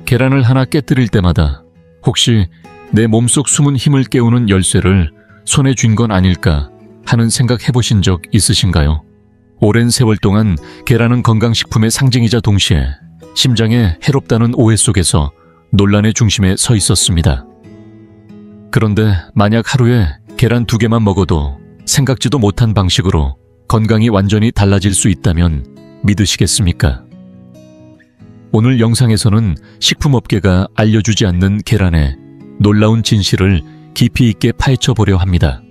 계란을 하나 깨뜨릴 때마다 혹시 내 몸속 숨은 힘을 깨우는 열쇠를 손에 쥔 건 아닐까 하는 생각 해보신 적 있으신가요? 오랜 세월 동안 계란은 건강식품의 상징이자 동시에 심장에 해롭다는 오해 속에서 논란의 중심에 서 있었습니다. 그런데 만약 하루에 계란 2개만 먹어도 생각지도 못한 방식으로 건강이 완전히 달라질 수 있다면 믿으시겠습니까? 오늘 영상에서는 식품업계가 알려주지 않는 계란의 놀라운 진실을 깊이 있게 파헤쳐 보려 합니다.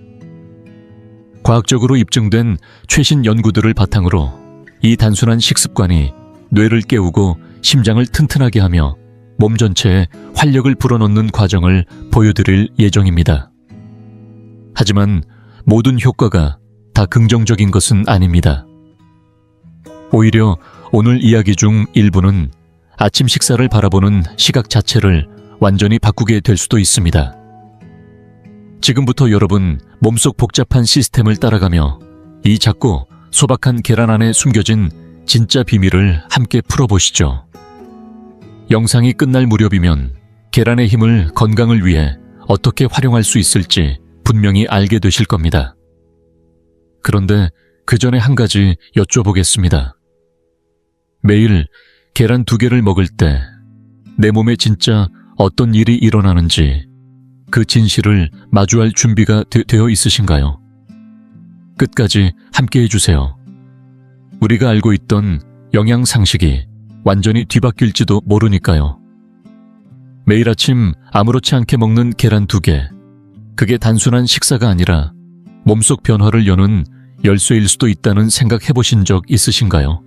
과학적으로 입증된 최신 연구들을 바탕으로 이 단순한 식습관이 뇌를 깨우고 심장을 튼튼하게 하며 몸 전체에 활력을 불어넣는 과정을 보여드릴 예정입니다. 하지만 모든 효과가 다 긍정적인 것은 아닙니다. 오히려 오늘 이야기 중 일부는 아침 식사를 바라보는 시각 자체를 완전히 바꾸게 될 수도 있습니다. 지금부터 여러분 몸속 복잡한 시스템을 따라가며 이 작고 소박한 계란 안에 숨겨진 진짜 비밀을 함께 풀어보시죠. 영상이 끝날 무렵이면 계란의 힘을 건강을 위해 어떻게 활용할 수 있을지 분명히 알게 되실 겁니다. 그런데 그 전에 한 가지 여쭤보겠습니다. 매일 계란 2개를 먹을 때 내 몸에 진짜 어떤 일이 일어나는지 그 진실을 마주할 준비가 되어 있으신가요? 끝까지 함께 해주세요. 우리가 알고 있던 영양 상식이 완전히 뒤바뀔지도 모르니까요. 매일 아침 아무렇지 않게 먹는 계란 2개. 그게 단순한 식사가 아니라 몸속 변화를 여는 열쇠일 수도 있다는 생각 해보신 적 있으신가요?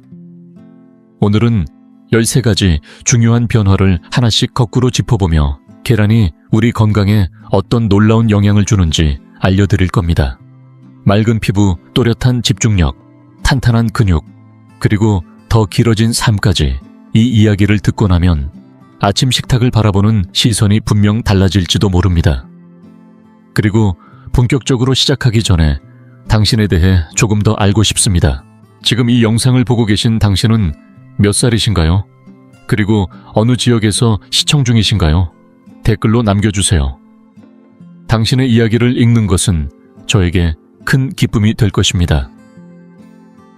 오늘은 13가지 중요한 변화를 하나씩 거꾸로 짚어보며 계란이 우리 건강에 어떤 놀라운 영향을 주는지 알려드릴 겁니다. 맑은 피부, 또렷한 집중력, 탄탄한 근육, 그리고 더 길어진 삶까지 이 이야기를 듣고 나면 아침 식탁을 바라보는 시선이 분명 달라질지도 모릅니다. 그리고 본격적으로 시작하기 전에 당신에 대해 조금 더 알고 싶습니다. 지금 이 영상을 보고 계신 당신은 몇 살이신가요? 그리고 어느 지역에서 시청 중이신가요? 댓글로 남겨주세요. 당신의 이야기를 읽는 것은 저에게 큰 기쁨이 될 것입니다.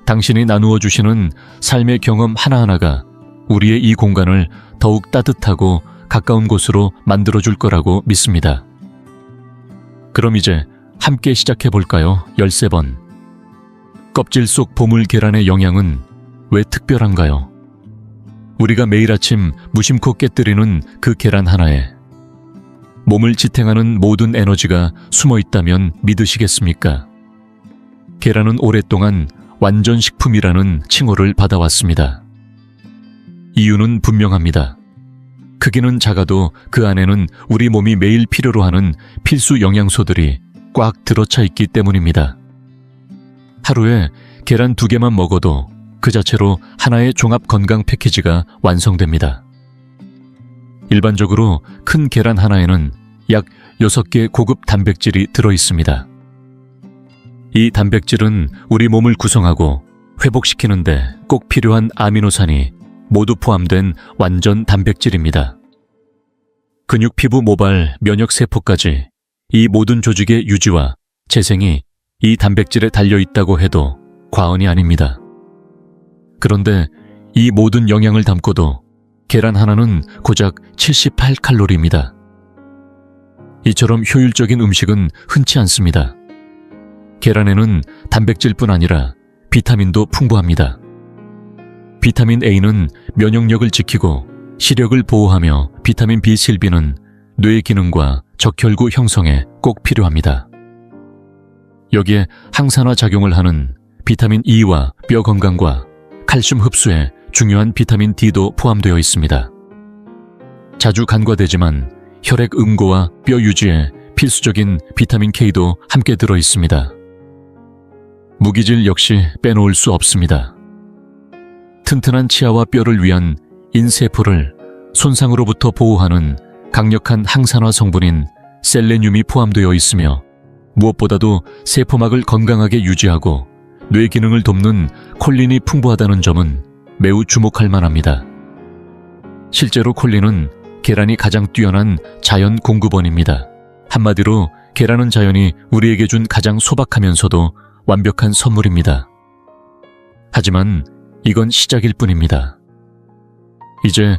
당신이 나누어 주시는 삶의 경험 하나하나가 우리의 이 공간을 더욱 따뜻하고 가까운 곳으로 만들어줄 거라고 믿습니다. 그럼 이제 함께 시작해볼까요? 13번. 껍질 속 보물 계란의 영양은 왜 특별한가요? 우리가 매일 아침 무심코 깨뜨리는 그 계란 하나에 몸을 지탱하는 모든 에너지가 숨어 있다면 믿으시겠습니까? 계란은 오랫동안 완전 식품이라는 칭호를 받아왔습니다. 이유는 분명합니다. 크기는 작아도 그 안에는 우리 몸이 매일 필요로 하는 필수 영양소들이 꽉 들어차 있기 때문입니다. 하루에 계란 2개만 먹어도 그 자체로 하나의 종합 건강 패키지가 완성됩니다. 일반적으로 큰 계란 하나에는 약 6개 고급 단백질이 들어있습니다. 이 단백질은 우리 몸을 구성하고 회복시키는데 꼭 필요한 아미노산이 모두 포함된 완전 단백질입니다. 근육, 피부, 모발, 면역세포까지 이 모든 조직의 유지와 재생이 이 단백질에 달려있다고 해도 과언이 아닙니다. 그런데 이 모든 영양을 담고도 계란 하나는 고작 78칼로리입니다. 이처럼 효율적인 음식은 흔치 않습니다. 계란에는 단백질뿐 아니라 비타민도 풍부합니다. 비타민 A는 면역력을 지키고 시력을 보호하며 비타민 B12는 뇌 기능과 적혈구 형성에 꼭 필요합니다. 여기에 항산화 작용을 하는 비타민 E와 뼈 건강과 칼슘 흡수에 중요한 비타민 D도 포함되어 있습니다. 자주 간과되지만 혈액 음고와 뼈 유지에 필수적인 비타민 K도 함께 들어 있습니다. 무기질 역시 빼놓을 수 없습니다. 튼튼한 치아와 뼈를 위한 인세포를 손상으로부터 보호하는 강력한 항산화 성분인 셀레늄이 포함되어 있으며 무엇보다도 세포막을 건강하게 유지하고 뇌 기능을 돕는 콜린이 풍부하다는 점은 매우 주목할 만합니다. 실제로 콜린은 계란이 가장 뛰어난 자연 공급원입니다. 한마디로 계란은 자연이 우리에게 준 가장 소박하면서도 완벽한 선물입니다. 하지만 이건 시작일 뿐입니다. 이제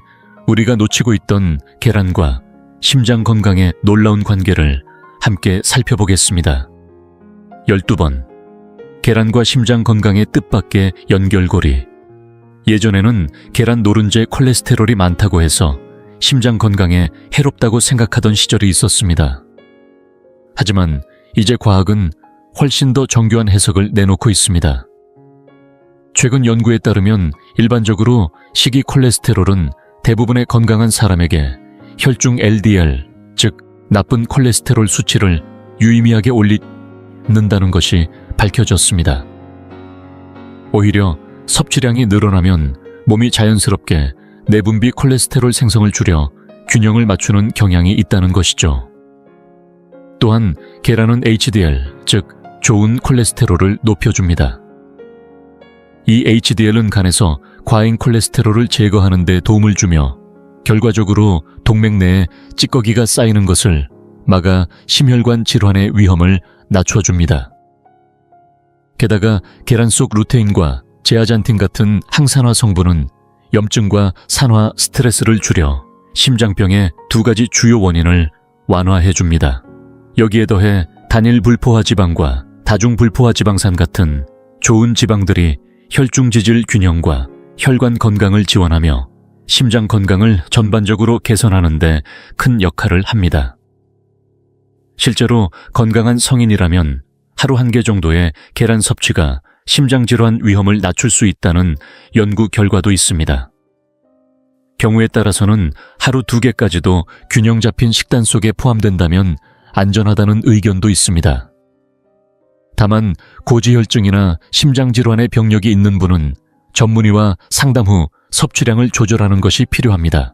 우리가 놓치고 있던 계란과 심장 건강의 놀라운 관계를 함께 살펴보겠습니다. 12번. 계란과 심장 건강의 뜻밖의 연결고리. 예전에는 계란 노른자에 콜레스테롤이 많다고 해서 심장 건강에 해롭다고 생각하던 시절이 있었습니다. 하지만 이제 과학은 훨씬 더 정교한 해석을 내놓고 있습니다. 최근 연구에 따르면 일반적으로 식이 콜레스테롤은 대부분의 건강한 사람에게 혈중 LDL, 즉 나쁜 콜레스테롤 수치를 유의미하게 올리는다는 것이 밝혀졌습니다. 오히려 섭취량이 늘어나면 몸이 자연스럽게 내분비 콜레스테롤 생성을 줄여 균형을 맞추는 경향이 있다는 것이죠. 또한 계란은 HDL, 즉 좋은 콜레스테롤을 높여줍니다. 이 HDL은 간에서 과잉 콜레스테롤을 제거하는 데 도움을 주며 결과적으로 동맥 내에 찌꺼기가 쌓이는 것을 막아 심혈관 질환의 위험을 낮춰줍니다. 게다가 계란 속 루테인과 제아잔틴 같은 항산화 성분은 염증과 산화 스트레스를 줄여 심장병의 두 가지 주요 원인을 완화해줍니다. 여기에 더해 단일 불포화 지방과 다중 불포화 지방산 같은 좋은 지방들이 혈중 지질 균형과 혈관 건강을 지원하며 심장 건강을 전반적으로 개선하는 데 큰 역할을 합니다. 실제로 건강한 성인이라면 하루 1개 정도의 계란 섭취가 심장질환 위험을 낮출 수 있다는 연구 결과도 있습니다. 경우에 따라서는 하루 2개까지도 균형 잡힌 식단 속에 포함된다면 안전하다는 의견도 있습니다. 다만 고지혈증이나 심장질환의 병력이 있는 분은 전문의와 상담 후 섭취량을 조절하는 것이 필요합니다.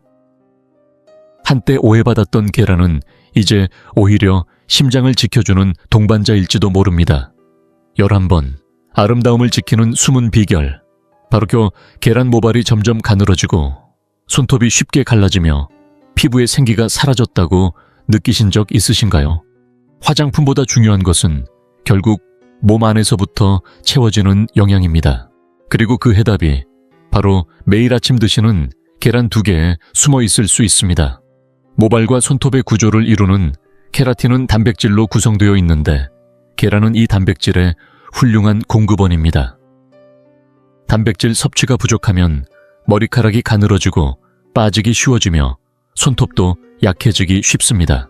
한때 오해받았던 계란은 이제 오히려 심장을 지켜주는 동반자일지도 모릅니다. 11번. 아름다움을 지키는 숨은 비결. 바로 계란 모발이 점점 가늘어지고 손톱이 쉽게 갈라지며 피부의 생기가 사라졌다고 느끼신 적 있으신가요? 화장품보다 중요한 것은 결국 몸 안에서부터 채워지는 영양입니다. 그리고 그 해답이 바로 매일 아침 드시는 계란 2개에 숨어 있을 수 있습니다. 모발과 손톱의 구조를 이루는 케라틴은 단백질로 구성되어 있는데 계란은 이 단백질의 훌륭한 공급원입니다. 단백질 섭취가 부족하면 머리카락이 가늘어지고 빠지기 쉬워지며 손톱도 약해지기 쉽습니다.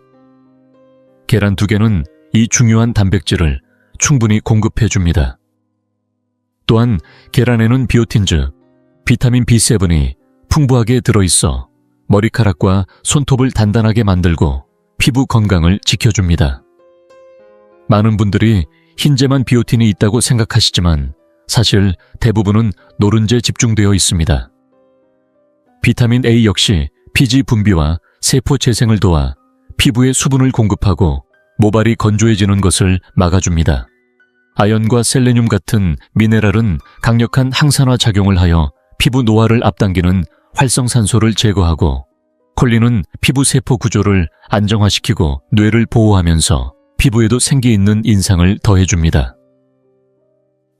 계란 2개는 이 중요한 단백질을 충분히 공급해 줍니다. 또한 계란에는 비오틴 즉 비타민 B7이 풍부하게 들어있어 머리카락과 손톱을 단단하게 만들고 피부 건강을 지켜줍니다. 많은 분들이 흰재만 비오틴이 있다고 생각하시지만 사실 대부분은 노른재에 집중되어 있습니다. 비타민 A 역시 피지 분비와 세포 재생을 도와 피부에 수분을 공급하고 모발이 건조해지는 것을 막아줍니다. 아연과 셀레늄 같은 미네랄은 강력한 항산화 작용을 하여 피부 노화를 앞당기는 활성산소를 제거하고 콜린은 피부 세포 구조를 안정화시키고 뇌를 보호하면서 피부에도 생기 있는 인상을 더해줍니다.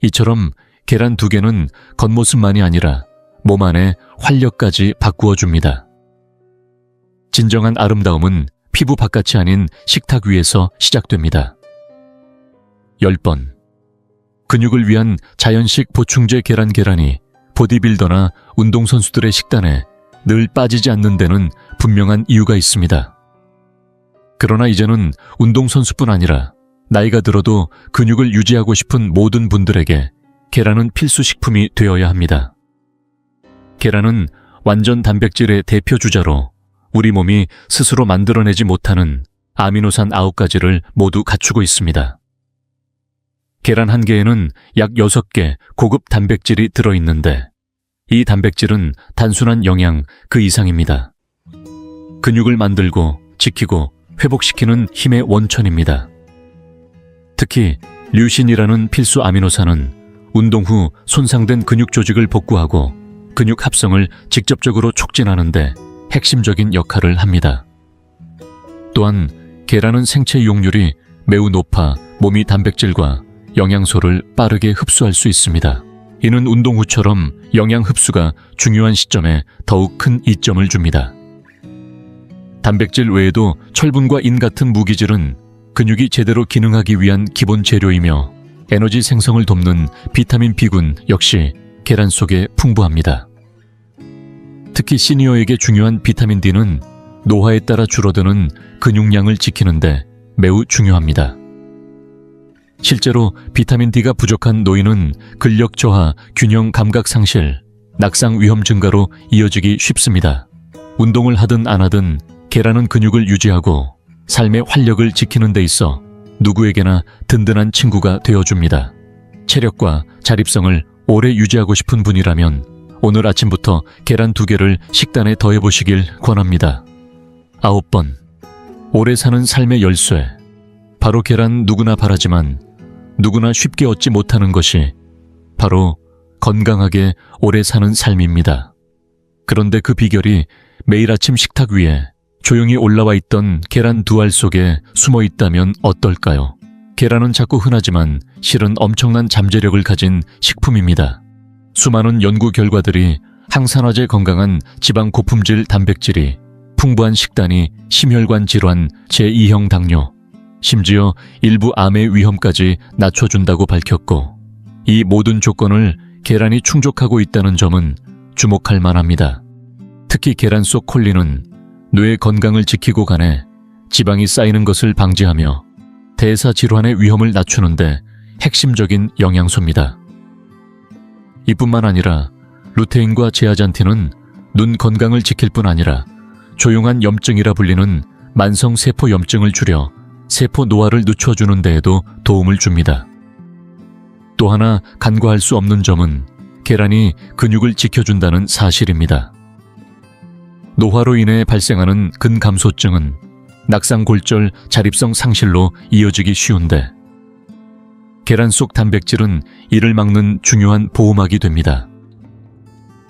이처럼 계란 2개는 겉모습만이 아니라 몸 안의 활력까지 바꾸어줍니다. 진정한 아름다움은 피부 바깥이 아닌 식탁 위에서 시작됩니다. 10번. 근육을 위한 자연식 보충제 계란이 보디빌더나 운동선수들의 식단에 늘 빠지지 않는 데는 분명한 이유가 있습니다. 그러나 이제는 운동선수뿐 아니라 나이가 들어도 근육을 유지하고 싶은 모든 분들에게 계란은 필수 식품이 되어야 합니다. 계란은 완전 단백질의 대표 주자로 우리 몸이 스스로 만들어내지 못하는 아미노산 9가지를 모두 갖추고 있습니다. 계란 1개에는 약 6개 고급 단백질이 들어있는데 이 단백질은 단순한 영양 그 이상입니다. 근육을 만들고 지키고 회복시키는 힘의 원천입니다. 특히 류신이라는 필수 아미노산은 운동 후 손상된 근육 조직을 복구하고 근육 합성을 직접적으로 촉진하는데 핵심적인 역할을 합니다. 또한 계란은 생체 이용률이 매우 높아 몸이 단백질과 영양소를 빠르게 흡수할 수 있습니다. 이는 운동 후처럼 영양 흡수가 중요한 시점에 더욱 큰 이점을 줍니다. 단백질 외에도 철분과 인 같은 무기질은 근육이 제대로 기능하기 위한 기본 재료이며 에너지 생성을 돕는 비타민 B군 역시 계란 속에 풍부합니다. 특히 시니어에게 중요한 비타민 D는 노화에 따라 줄어드는 근육량을 지키는데 매우 중요합니다. 실제로 비타민 D가 부족한 노인은 근력 저하, 균형 감각 상실, 낙상 위험 증가로 이어지기 쉽습니다. 운동을 하든 안 하든 계란은 근육을 유지하고 삶의 활력을 지키는 데 있어 누구에게나 든든한 친구가 되어줍니다. 체력과 자립성을 오래 유지하고 싶은 분이라면 오늘 아침부터 계란 2개를 식단에 더해보시길 권합니다. 9번. 오래 사는 삶의 열쇠. 바로 계란 누구나 바라지만 누구나 쉽게 얻지 못하는 것이 바로 건강하게 오래 사는 삶입니다. 그런데 그 비결이 매일 아침 식탁 위에 조용히 올라와 있던 계란 2알 속에 숨어 있다면 어떨까요? 계란은 자꾸 흔하지만 실은 엄청난 잠재력을 가진 식품입니다. 수많은 연구 결과들이 항산화제, 건강한 지방, 고품질 단백질이 풍부한 식단이 심혈관 질환, 제2형 당뇨, 심지어 일부 암의 위험까지 낮춰준다고 밝혔고, 이 모든 조건을 계란이 충족하고 있다는 점은 주목할 만합니다. 특히 계란 속 콜린은 뇌의 건강을 지키고 간에 지방이 쌓이는 것을 방지하며 대사 질환의 위험을 낮추는데 핵심적인 영양소입니다. 이뿐만 아니라 루테인과 제아잔틴은 눈 건강을 지킬 뿐 아니라 조용한 염증이라 불리는 만성세포 염증을 줄여 세포 노화를 늦춰주는 데에도 도움을 줍니다. 또 하나 간과할 수 없는 점은 계란이 근육을 지켜준다는 사실입니다. 노화로 인해 발생하는 근감소증은 낙상골절, 자립성 상실로 이어지기 쉬운데 계란 속 단백질은 이를 막는 중요한 보호막이 됩니다.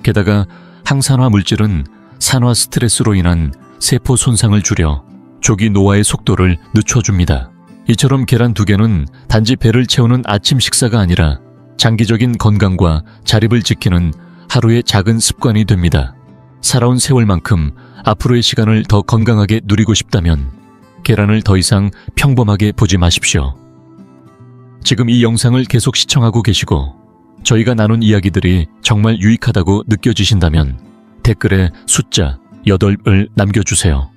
게다가 항산화 물질은 산화 스트레스로 인한 세포 손상을 줄여 조기 노화의 속도를 늦춰줍니다. 이처럼 계란 2개는 단지 배를 채우는 아침 식사가 아니라 장기적인 건강과 자립을 지키는 하루의 작은 습관이 됩니다. 살아온 세월만큼 앞으로의 시간을 더 건강하게 누리고 싶다면 계란을 더 이상 평범하게 보지 마십시오. 지금 이 영상을 계속 시청하고 계시고 저희가 나눈 이야기들이 정말 유익하다고 느껴지신다면 댓글에 숫자 8을 남겨주세요.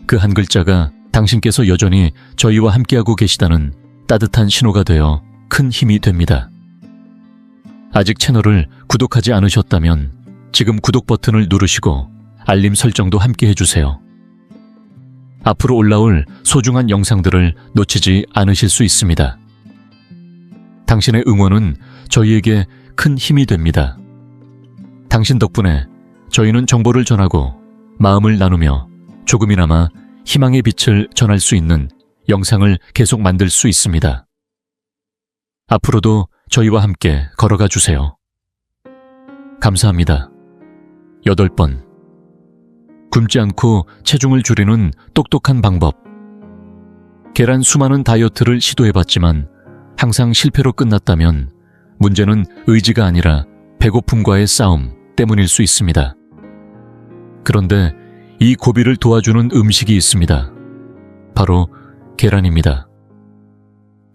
그 한 글자가 당신께서 여전히 저희와 함께하고 계시다는 따뜻한 신호가 되어 큰 힘이 됩니다. 아직 채널을 구독하지 않으셨다면 지금 구독 버튼을 누르시고 알림 설정도 함께 해주세요. 앞으로 올라올 소중한 영상들을 놓치지 않으실 수 있습니다. 당신의 응원은 저희에게 큰 힘이 됩니다. 당신 덕분에 저희는 정보를 전하고 마음을 나누며 조금이나마 희망의 빛을 전할 수 있는 영상을 계속 만들 수 있습니다. 앞으로도 저희와 함께 걸어가 주세요. 감사합니다. 8번. 굶지 않고 체중을 줄이는 똑똑한 방법. 계란 수많은 다이어트를 시도해봤지만 항상 실패로 끝났다면 문제는 의지가 아니라 배고픔과의 싸움 때문일 수 있습니다. 그런데 이 고비를 도와주는 음식이 있습니다. 바로 계란입니다.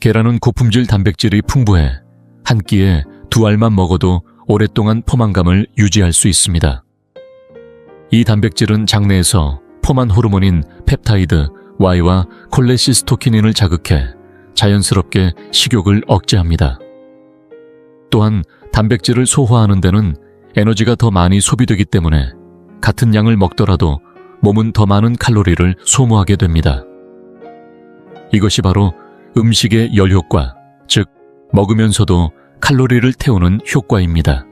계란은 고품질 단백질이 풍부해 한 끼에 2알만 먹어도 오랫동안 포만감을 유지할 수 있습니다. 이 단백질은 장내에서 포만 호르몬인 펩타이드 Y와 콜레시스토키닌을 자극해 자연스럽게 식욕을 억제합니다. 또한 단백질을 소화하는 데는 에너지가 더 많이 소비되기 때문에 같은 양을 먹더라도 몸은 더 많은 칼로리를 소모하게 됩니다. 이것이 바로 음식의 열효과, 즉 먹으면서도 칼로리를 태우는 효과입니다.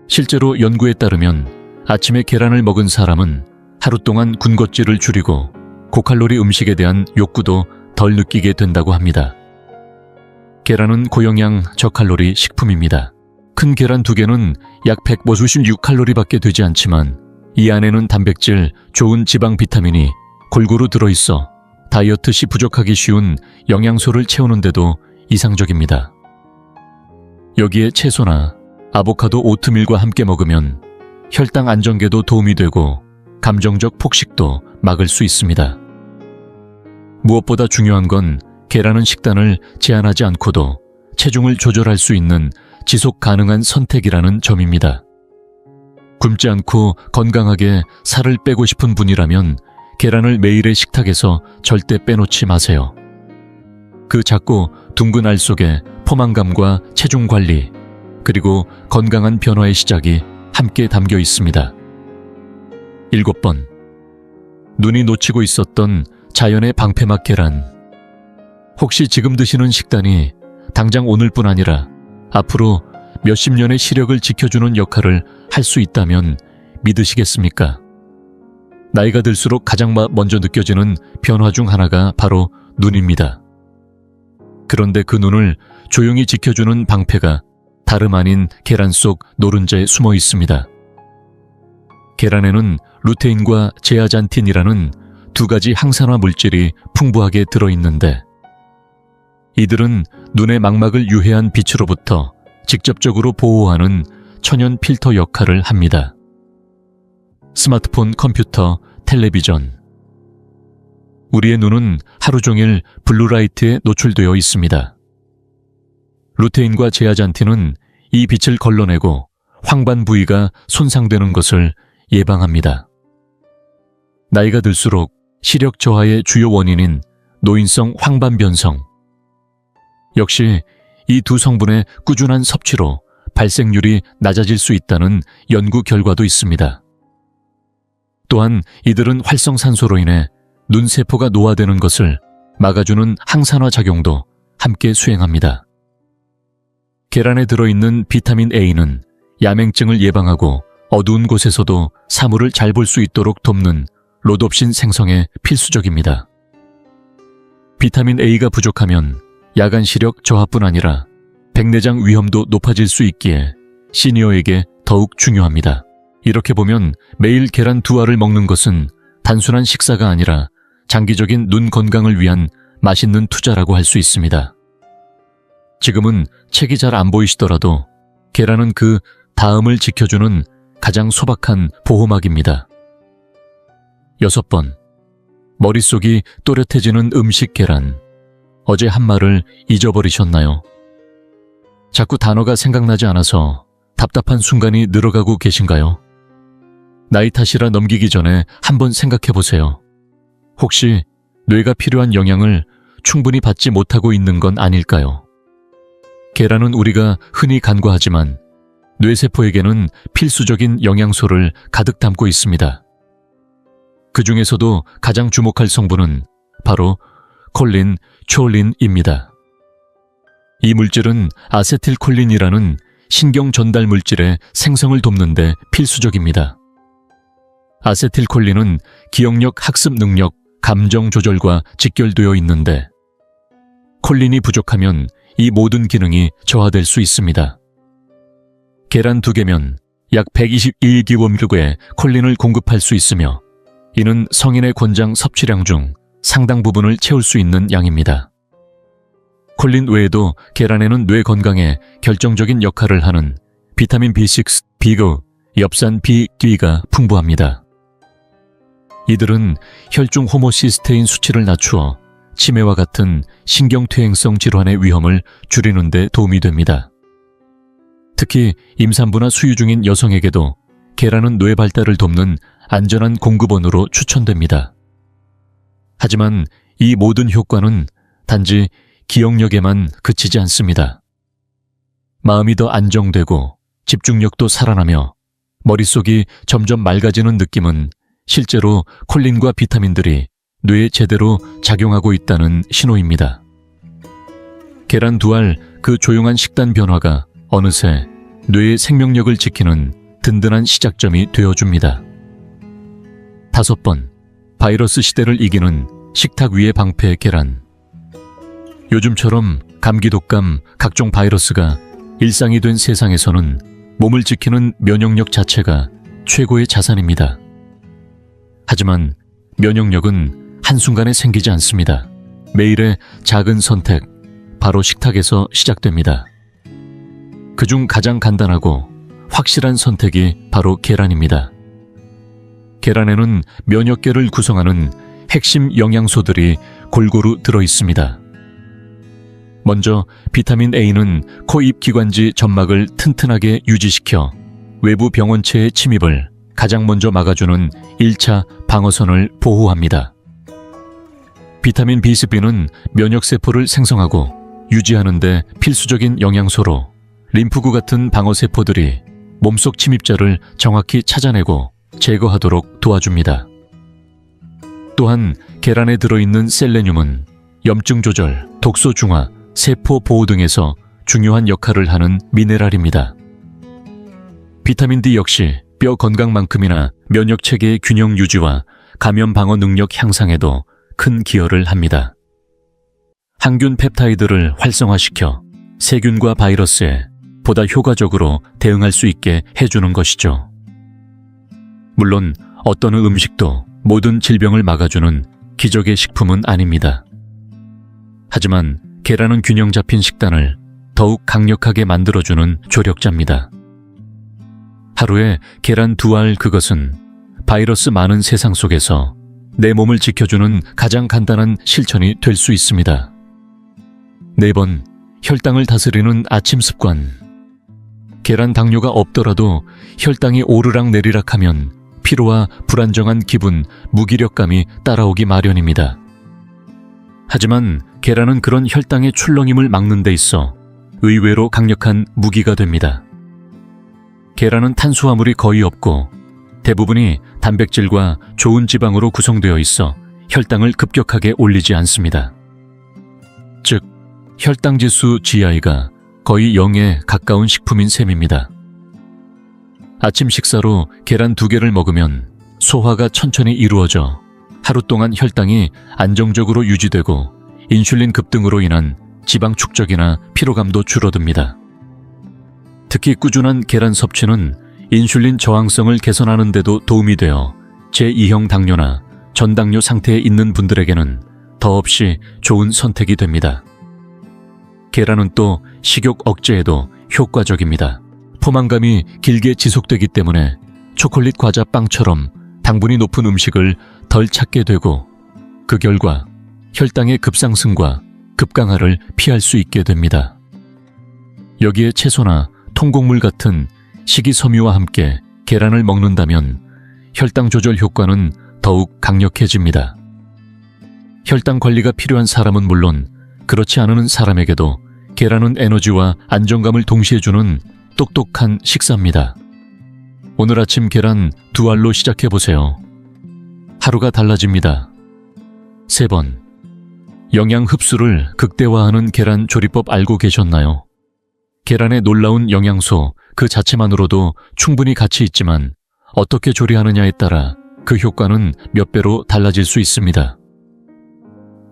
실제로 연구에 따르면 아침에 계란을 먹은 사람은 하루 동안 군것질을 줄이고 고칼로리 음식에 대한 욕구도 덜 느끼게 된다고 합니다. 계란은 고영양 저칼로리 식품입니다. 큰 계란 2개는 약 156칼로리밖에 되지 않지만 이 안에는 단백질, 좋은 지방 비타민이 골고루 들어있어 다이어트 시 부족하기 쉬운 영양소를 채우는데도 이상적입니다. 여기에 채소나 아보카도, 오트밀과 함께 먹으면 혈당 안정에도 도움이 되고 감정적 폭식도 막을 수 있습니다. 무엇보다 중요한 건 계란은 식단을 제한하지 않고도 체중을 조절할 수 있는 지속 가능한 선택이라는 점입니다. 굶지 않고 건강하게 살을 빼고 싶은 분이라면 계란을 매일의 식탁에서 절대 빼놓지 마세요. 그 작고 둥근 알 속에 포만감과 체중 관리, 그리고 건강한 변화의 시작이 함께 담겨 있습니다. 7번. 눈이 놓치고 있었던 자연의 방패막 계란. 혹시 지금 드시는 식단이 당장 오늘뿐 아니라 앞으로 몇십 년의 시력을 지켜주는 역할을 할 수 있다면 믿으시겠습니까? 나이가 들수록 가장 먼저 느껴지는 변화 중 하나가 바로 눈입니다. 그런데 그 눈을 조용히 지켜주는 방패가 다름 아닌 계란 속 노른자에 숨어 있습니다. 계란에는 루테인과 제아잔틴이라는 두 가지 항산화 물질이 풍부하게 들어있는데, 이들은 눈의 망막을 유해한 빛으로부터 직접적으로 보호하는 천연 필터 역할을 합니다. 스마트폰, 컴퓨터, 텔레비전. 우리의 눈은 하루 종일 블루라이트에 노출되어 있습니다. 루테인과 제아잔틴은 이 빛을 걸러내고 황반 부위가 손상되는 것을 예방합니다. 나이가 들수록 시력 저하의 주요 원인인 노인성 황반 변성. 역시 이 두 성분의 꾸준한 섭취로 발생률이 낮아질 수 있다는 연구 결과도 있습니다. 또한 이들은 활성산소로 인해 눈세포가 노화되는 것을 막아주는 항산화 작용도 함께 수행합니다. 계란에 들어있는 비타민 A는 야맹증을 예방하고 어두운 곳에서도 사물을 잘 볼 수 있도록 돕는 로놉신 생성에 필수적입니다. 비타민 A가 부족하면 야간 시력 저하뿐 아니라 백내장 위험도 높아질 수 있기에 시니어에게 더욱 중요합니다. 이렇게 보면 매일 계란 2알을 먹는 것은 단순한 식사가 아니라 장기적인 눈 건강을 위한 맛있는 투자라고 할 수 있습니다. 지금은 책이 잘 안 보이시더라도 계란은 그 다음을 지켜주는 가장 소박한 보호막입니다. 6번. 머릿속이 또렷해지는 음식 계란. 어제 한 말을 잊어버리셨나요? 자꾸 단어가 생각나지 않아서 답답한 순간이 늘어가고 계신가요? 나이 탓이라 넘기기 전에 한번 생각해보세요. 혹시 뇌가 필요한 영양을 충분히 받지 못하고 있는 건 아닐까요? 계란은 우리가 흔히 간과하지만 뇌세포에게는 필수적인 영양소를 가득 담고 있습니다. 그 중에서도 가장 주목할 성분은 바로 콜린, 초올린입니다. 이 물질은 아세틸콜린이라는 신경 전달 물질의 생성을 돕는 데 필수적입니다. 아세틸콜린은 기억력, 학습 능력, 감정 조절과 직결되어 있는데, 콜린이 부족하면 이 모든 기능이 저하될 수 있습니다. 계란 2개면 약 121kg의 콜린을 공급할 수 있으며, 이는 성인의 권장 섭취량 중 상당 부분을 채울 수 있는 양입니다. 콜린 외에도 계란에는 뇌 건강에 결정적인 역할을 하는 비타민 B6, B9, 엽산 B2가 풍부합니다. 이들은 혈중 호모시스테인 수치를 낮추어 치매와 같은 신경퇴행성 질환의 위험을 줄이는 데 도움이 됩니다. 특히 임산부나 수유 중인 여성에게도 계란은 뇌 발달을 돕는 안전한 공급원으로 추천됩니다. 하지만 이 모든 효과는 단지 기억력에만 그치지 않습니다. 마음이 더 안정되고 집중력도 살아나며 머릿속이 점점 맑아지는 느낌은 실제로 콜린과 비타민들이 뇌에 제대로 작용하고 있다는 신호입니다. 계란 2알 그 조용한 식단 변화가 어느새 뇌의 생명력을 지키는 든든한 시작점이 되어줍니다. 5번. 바이러스 시대를 이기는 식탁 위의 방패 계란. 요즘처럼 감기, 독감, 각종 바이러스가 일상이 된 세상에서는 몸을 지키는 면역력 자체가 최고의 자산입니다. 하지만 면역력은 한순간에 생기지 않습니다. 매일의 작은 선택, 바로 식탁에서 시작됩니다. 그중 가장 간단하고 확실한 선택이 바로 계란입니다. 계란에는 면역계를 구성하는 핵심 영양소들이 골고루 들어 있습니다. 먼저 비타민 A는 코입 기관지 점막을 튼튼하게 유지시켜 외부 병원체의 침입을 가장 먼저 막아주는 1차 방어선을 보호합니다. 비타민 B12는 면역세포를 생성하고 유지하는 데 필수적인 영양소로 림프구 같은 방어세포들이 몸속 침입자를 정확히 찾아내고 제거하도록 도와줍니다. 또한 계란에 들어있는 셀레늄은 염증 조절, 독소 중화, 세포 보호 등에서 중요한 역할을 하는 미네랄입니다. 비타민 D 역시 뼈 건강만큼이나 면역체계의 균형 유지와 감염 방어 능력 향상에도 큰 기여를 합니다. 항균 펩타이드를 활성화시켜 세균과 바이러스에 보다 효과적으로 대응할 수 있게 해주는 것이죠. 물론 어떤 음식도 모든 질병을 막아주는 기적의 식품은 아닙니다. 하지만 계란은 균형 잡힌 식단을 더욱 강력하게 만들어주는 조력자입니다. 하루에 계란 2알, 그것은 바이러스 많은 세상 속에서 내 몸을 지켜주는 가장 간단한 실천이 될 수 있습니다. 4번, 혈당을 다스리는 아침 습관. 계란 당뇨가 없더라도 혈당이 오르락 내리락하면 피로와 불안정한 기분, 무기력감이 따라오기 마련입니다. 하지만 계란은 그런 혈당의 출렁임을 막는 데 있어 의외로 강력한 무기가 됩니다. 계란은 탄수화물이 거의 없고 대부분이 단백질과 좋은 지방으로 구성되어 있어 혈당을 급격하게 올리지 않습니다. 즉, 혈당지수 GI가 거의 0에 가까운 식품인 셈입니다. 아침 식사로 계란 2개를 먹으면 소화가 천천히 이루어져 하루 동안 혈당이 안정적으로 유지되고 인슐린 급등으로 인한 지방 축적이나 피로감도 줄어듭니다. 특히 꾸준한 계란 섭취는 인슐린 저항성을 개선하는 데도 도움이 되어 제2형 당뇨나 전당뇨 상태에 있는 분들에게는 더없이 좋은 선택이 됩니다. 계란은 또 식욕 억제에도 효과적입니다. 포만감이 길게 지속되기 때문에 초콜릿, 과자, 빵처럼 당분이 높은 음식을 덜 찾게 되고 그 결과 혈당의 급상승과 급강하를 피할 수 있게 됩니다. 여기에 채소나 통곡물 같은 식이섬유와 함께 계란을 먹는다면 혈당 조절 효과는 더욱 강력해집니다. 혈당 관리가 필요한 사람은 물론 그렇지 않은 사람에게도 계란은 에너지와 안정감을 동시에 주는 똑똑한 식사입니다. 오늘 아침 계란 2알로 시작해보세요. 하루가 달라집니다. 3번, 영양 흡수를 극대화하는 계란 조리법 알고 계셨나요? 계란의 놀라운 영양소 그 자체만으로도 충분히 가치 있지만 어떻게 조리하느냐에 따라 그 효과는 몇 배로 달라질 수 있습니다.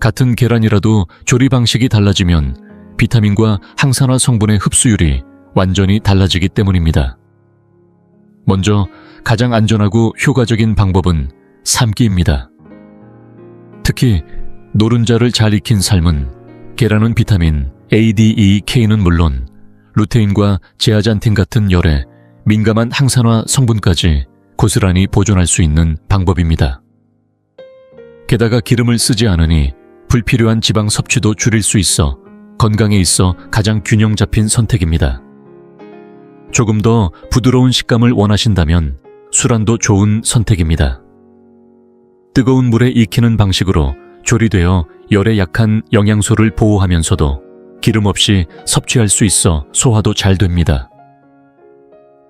같은 계란이라도 조리 방식이 달라지면 비타민과 항산화 성분의 흡수율이 완전히 달라지기 때문입니다. 먼저 가장 안전하고 효과적인 방법은 삶기입니다. 특히 노른자를 잘 익힌 삶은 계란은 비타민 A, D, E, K는 물론 루테인과 제아잔틴 같은 열에 민감한 항산화 성분까지 고스란히 보존할 수 있는 방법입니다. 게다가 기름을 쓰지 않으니 불필요한 지방 섭취도 줄일 수 있어 건강에 있어 가장 균형 잡힌 선택입니다. 조금 더 부드러운 식감을 원하신다면 수란도 좋은 선택입니다. 뜨거운 물에 익히는 방식으로 조리되어 열에 약한 영양소를 보호하면서도 기름 없이 섭취할 수 있어 소화도 잘 됩니다.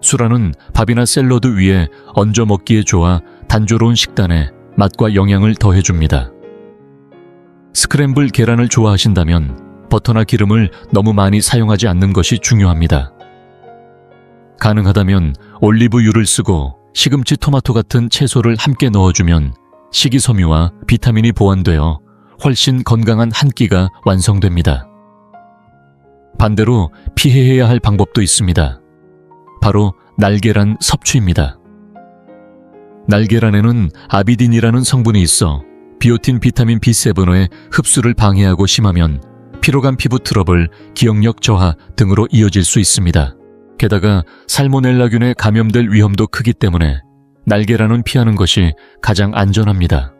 수란은 밥이나 샐러드 위에 얹어 먹기에 좋아 단조로운 식단에 맛과 영양을 더해줍니다. 스크램블 계란을 좋아하신다면 버터나 기름을 너무 많이 사용하지 않는 것이 중요합니다. 가능하다면 올리브유를 쓰고 시금치, 토마토 같은 채소를 함께 넣어주면 식이섬유와 비타민이 보완되어 훨씬 건강한 한 끼가 완성됩니다. 반대로 피해야 할 방법도 있습니다. 바로 날계란 섭취입니다. 날계란에는 아비딘이라는 성분이 있어 비오틴 비타민 B7의 흡수를 방해하고 심하면 피로감, 피부 트러블, 기억력 저하 등으로 이어질 수 있습니다. 게다가 살모넬라균에 감염될 위험도 크기 때문에 날계란은 피하는 것이 가장 안전합니다.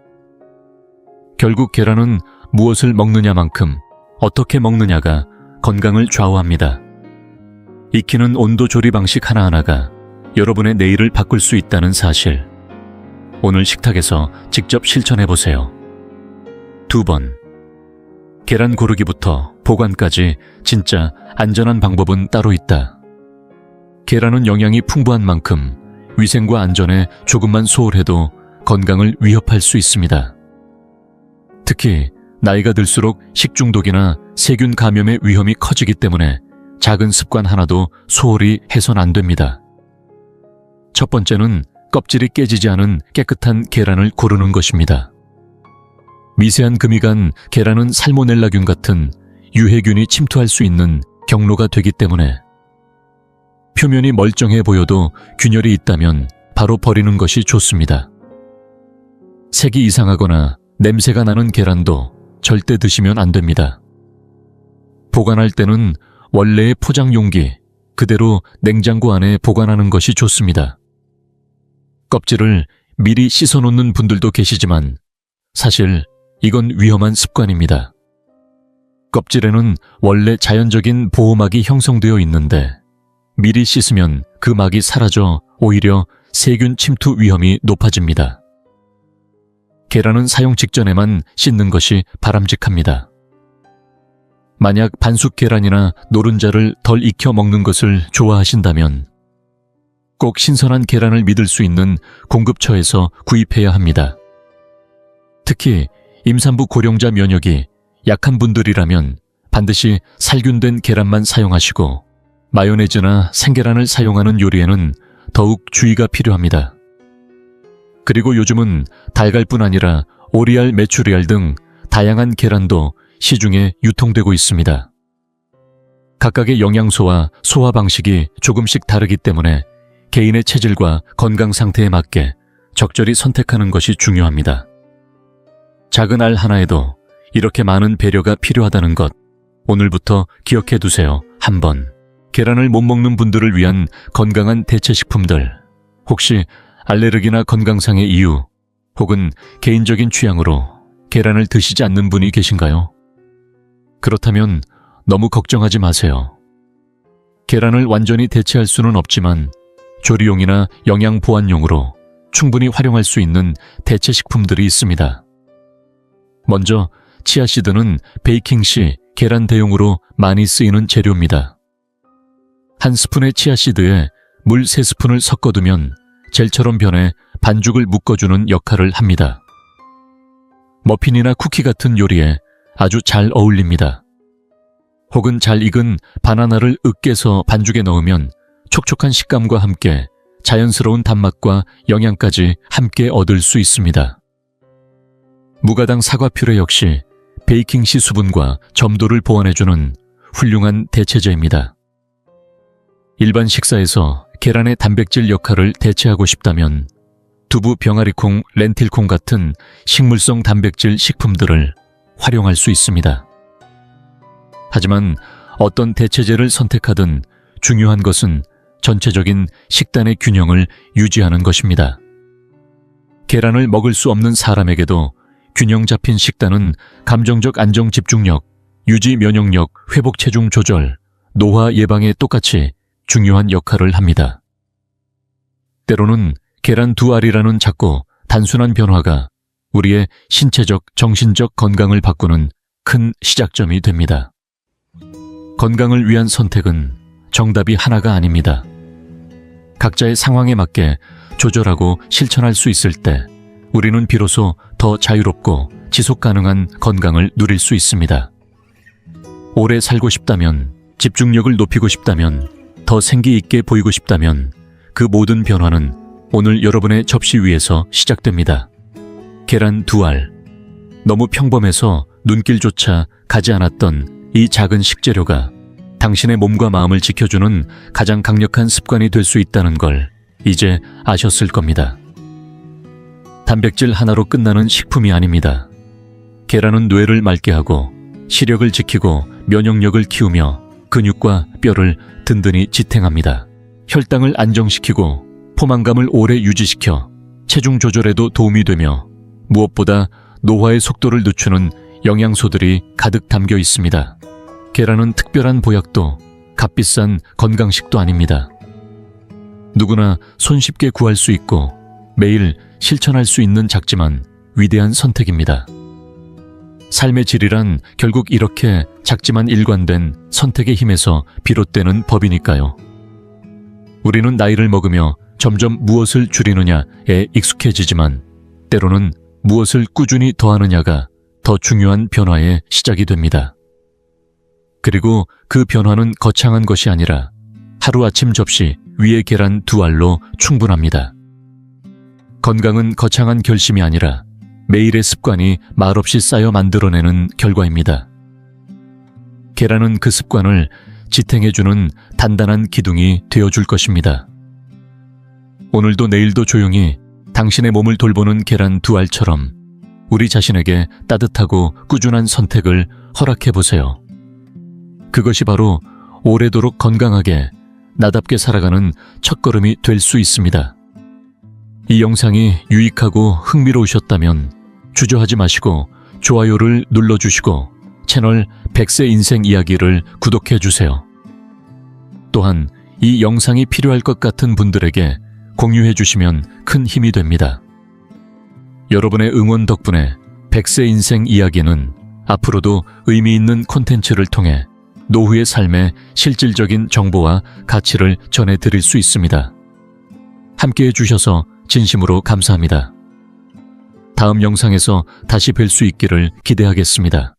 결국 계란은 무엇을 먹느냐만큼 어떻게 먹느냐가 건강을 좌우합니다. 익히는 온도 조리 방식 하나하나가 여러분의 내일을 바꿀 수 있다는 사실. 오늘 식탁에서 직접 실천해보세요. 2번. 계란 고르기부터 보관까지 진짜 안전한 방법은 따로 있다. 계란은 영양이 풍부한 만큼 위생과 안전에 조금만 소홀해도 건강을 위협할 수 있습니다. 특히 나이가 들수록 식중독이나 세균 감염의 위험이 커지기 때문에 작은 습관 하나도 소홀히 해선 안 됩니다. 첫 번째는 껍질이 깨지지 않은 깨끗한 계란을 고르는 것입니다. 미세한 금이 간 계란은 살모넬라균 같은 유해균이 침투할 수 있는 경로가 되기 때문에 표면이 멀쩡해 보여도 균열이 있다면 바로 버리는 것이 좋습니다. 색이 이상하거나 냄새가 나는 계란도 절대 드시면 안 됩니다. 보관할 때는 원래의 포장 용기 그대로 냉장고 안에 보관하는 것이 좋습니다. 껍질을 미리 씻어놓는 분들도 계시지만 사실 이건 위험한 습관입니다. 껍질에는 원래 자연적인 보호막이 형성되어 있는데 미리 씻으면 그 막이 사라져 오히려 세균 침투 위험이 높아집니다. 계란은 사용 직전에만 씻는 것이 바람직합니다. 만약 반숙 계란이나 노른자를 덜 익혀 먹는 것을 좋아하신다면 꼭 신선한 계란을 믿을 수 있는 공급처에서 구입해야 합니다. 특히 임산부 고령자 면역이 약한 분들이라면 반드시 살균된 계란만 사용하시고 마요네즈나 생계란을 사용하는 요리에는 더욱 주의가 필요합니다. 그리고 요즘은 달걀뿐 아니라 오리알, 메추리알 등 다양한 계란도 시중에 유통되고 있습니다. 각각의 영양소와 소화 방식이 조금씩 다르기 때문에 개인의 체질과 건강 상태에 맞게 적절히 선택하는 것이 중요합니다. 작은 알 하나에도 이렇게 많은 배려가 필요하다는 것, 오늘부터 기억해 두세요. 한번. 계란을 못 먹는 분들을 위한 건강한 대체식품들. 혹시 알레르기나 건강상의 이유, 혹은 개인적인 취향으로 계란을 드시지 않는 분이 계신가요? 그렇다면 너무 걱정하지 마세요. 계란을 완전히 대체할 수는 없지만 조리용이나 영양 보완용으로 충분히 활용할 수 있는 대체식품들이 있습니다. 먼저 치아씨드는 베이킹 시 계란 대용으로 많이 쓰이는 재료입니다. 한 스푼의 치아씨드에 물 3스푼을 섞어두면 젤처럼 변해 반죽을 묶어주는 역할을 합니다. 머핀이나 쿠키 같은 요리에 아주 잘 어울립니다. 혹은 잘 익은 바나나를 으깨서 반죽에 넣으면 촉촉한 식감과 함께 자연스러운 단맛과 영양까지 함께 얻을 수 있습니다. 무가당 사과 퓨레 역시 베이킹 시 수분과 점도를 보완해주는 훌륭한 대체제입니다. 일반 식사에서 계란의 단백질 역할을 대체하고 싶다면 두부, 병아리콩, 렌틸콩 같은 식물성 단백질 식품들을 활용할 수 있습니다. 하지만 어떤 대체제를 선택하든 중요한 것은 전체적인 식단의 균형을 유지하는 것입니다. 계란을 먹을 수 없는 사람에게도 균형 잡힌 식단은 감정적 안정 집중력, 유지 면역력, 회복 체중 조절, 노화 예방에 똑같이 중요한 역할을 합니다. 때로는 계란 2알이라는 작고 단순한 변화가 우리의 신체적, 정신적 건강을 바꾸는 큰 시작점이 됩니다. 건강을 위한 선택은 정답이 하나가 아닙니다. 각자의 상황에 맞게 조절하고 실천할 수 있을 때 우리는 비로소 더 자유롭고 지속 가능한 건강을 누릴 수 있습니다. 오래 살고 싶다면, 집중력을 높이고 싶다면, 더 생기 있게 보이고 싶다면 그 모든 변화는 오늘 여러분의 접시 위에서 시작됩니다. 계란 2알. 너무 평범해서 눈길조차 가지 않았던 이 작은 식재료가 당신의 몸과 마음을 지켜주는 가장 강력한 습관이 될 수 있다는 걸 이제 아셨을 겁니다. 단백질 하나로 끝나는 식품이 아닙니다. 계란은 뇌를 맑게 하고 시력을 지키고 면역력을 키우며 근육과 뼈를 든든히 지탱합니다. 혈당을 안정시키고 포만감을 오래 유지시켜 체중 조절에도 도움이 되며 무엇보다 노화의 속도를 늦추는 영양소들이 가득 담겨 있습니다. 계란은 특별한 보약도 값비싼 건강식도 아닙니다. 누구나 손쉽게 구할 수 있고 매일 실천할 수 있는 작지만 위대한 선택입니다. 삶의 질이란 결국 이렇게 작지만 일관된 선택의 힘에서 비롯되는 법이니까요. 우리는 나이를 먹으며 점점 무엇을 줄이느냐에 익숙해지지만 때로는 무엇을 꾸준히 더하느냐가 더 중요한 변화의 시작이 됩니다. 그리고 그 변화는 거창한 것이 아니라 하루아침 접시 위에 계란 2알로 충분합니다. 건강은 거창한 결심이 아니라 매일의 습관이 말없이 쌓여 만들어내는 결과입니다. 계란은 그 습관을 지탱해주는 단단한 기둥이 되어줄 것입니다. 오늘도 내일도 조용히 당신의 몸을 돌보는 계란 2알처럼 우리 자신에게 따뜻하고 꾸준한 선택을 허락해보세요. 그것이 바로 오래도록 건강하게 나답게 살아가는 첫걸음이 될 수 있습니다. 이 영상이 유익하고 흥미로우셨다면 주저하지 마시고 좋아요를 눌러주시고 채널 100세 인생 이야기를 구독해주세요. 또한 이 영상이 필요할 것 같은 분들에게 공유해주시면 큰 힘이 됩니다. 여러분의 응원 덕분에 100세 인생 이야기는 앞으로도 의미 있는 콘텐츠를 통해 노후의 삶에 실질적인 정보와 가치를 전해드릴 수 있습니다. 함께해 주셔서 진심으로 감사합니다. 다음 영상에서 다시 뵐 수 있기를 기대하겠습니다.